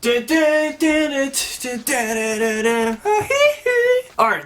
Alright,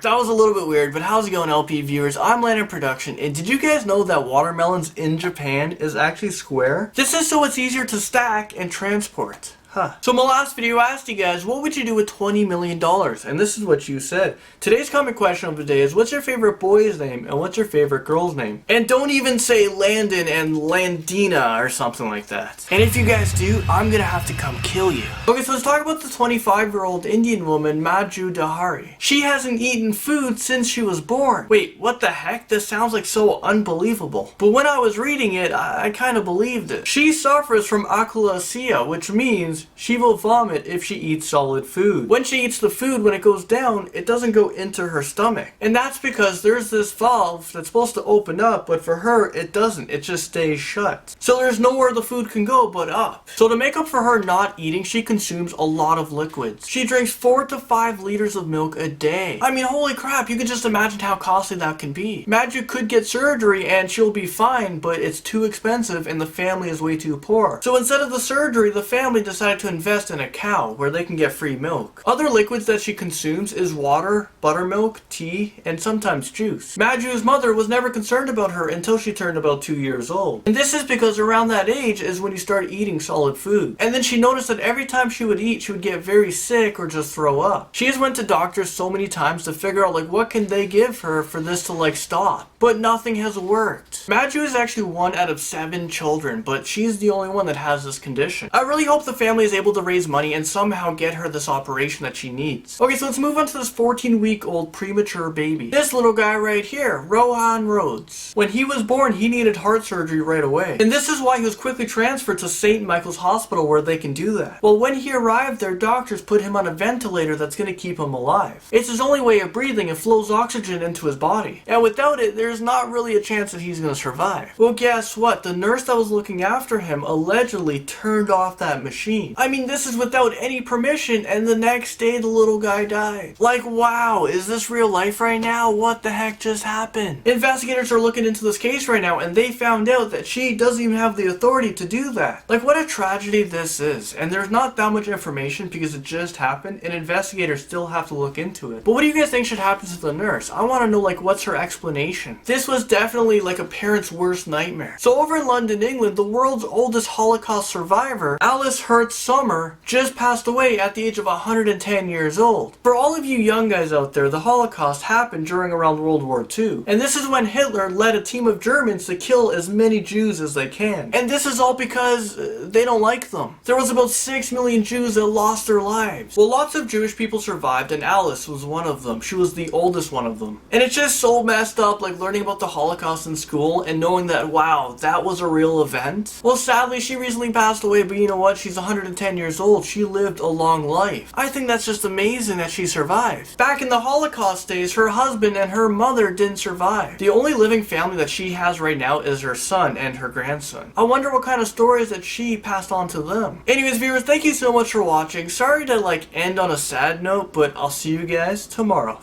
that was a little bit weird, but how's it going, LP viewers? I'm Landonproduction, and did you guys know that watermelons in Japan is actually square? This is so it's easier to stack and transport. So in my last video I asked you guys, what would you do with $20 million? And this is what you said. Today's comment question of the day is, what's your favorite boy's name and what's your favorite girl's name? And don't even say Landon and Landina or something like that. And if you guys do, I'm gonna have to come kill you. Okay, so let's talk about the 25-year-old Indian woman, Manju Dharra. She hasn't eaten food since she was born. Wait, what the heck? This sounds like so unbelievable. But when I was reading it, I kind of believed it. She suffers from achalasia, which means she will vomit if she eats solid food. When she eats the food, when it goes down, it doesn't go into her stomach. And that's because there's this valve that's supposed to open up, but for her, it doesn't. It just stays shut. So there's nowhere the food can go but up. So to make up for her not eating, she consumes a lot of liquids. She drinks 4 to 5 liters of milk a day. I mean, holy crap, you can just imagine how costly that can be. Manju could get surgery and she'll be fine, but it's too expensive and the family is way too poor. So instead of the surgery, the family decided to invest in a cow where they can get free milk. Other liquids that she consumes is water, buttermilk, tea, and sometimes juice. Manju's mother was never concerned about her until she turned about 2 years old. And this is because around that age is when you start eating solid food. And then she noticed that every time she would eat, she would get very sick or just throw up. She has went to doctors so many times to figure out like what can they give her for this to like stop. But nothing has worked. Manju is actually 1 out of 7 children, but she's the only one that has this condition. I really hope the family is able to raise money and somehow get her this operation that she needs. Okay, so let's move on to this 14-week-old premature baby. This little guy right here, Rohan Rhodes. When he was born, he needed heart surgery right away. And this is why he was quickly transferred to St. Michael's Hospital where they can do that. Well, when he arrived there, doctors put him on a ventilator that's going to keep him alive. It's his only way of breathing. It flows oxygen into his body. And without it, there's not really a chance that he's going to survive. Well, guess what? The nurse that was looking after him allegedly turned off that machine. I mean, this is without any permission, and the next day the little guy died. Like, wow, is this real life right now? What the heck just happened? Investigators are looking into this case right now, and they found out that she doesn't even have the authority to do that. Like, what a tragedy this is. And there's not that much information because it just happened, and investigators still have to look into it. But what do you guys think should happen to the nurse? I want to know, like, what's her explanation? This was definitely like a parent's worst nightmare. So over in London, England, the world's oldest Holocaust survivor, Alice Hertz Sommer, just passed away at the age of 110 years old. For all of you young guys out there, the Holocaust happened during around World War II. And this is when Hitler led a team of Germans to kill as many Jews as they can. And this is all because they don't like them. There was about 6 million Jews that lost their lives. Well, lots of Jewish people survived, and Alice was one of them. She was the oldest one of them. And it's just so messed up, like learning about the Holocaust in school and knowing that, wow, that was a real event. Well, sadly, she recently passed away, but you know what? She's 110 years old. She lived a long life. I think that's just amazing that she survived. Back in the Holocaust days, her husband and her mother didn't survive. The only living family that she has right now is her son and her grandson. I wonder what kind of stories that she passed on to them. Anyways, viewers, thank you so much for watching. Sorry to like end on a sad note, but I'll see you guys tomorrow.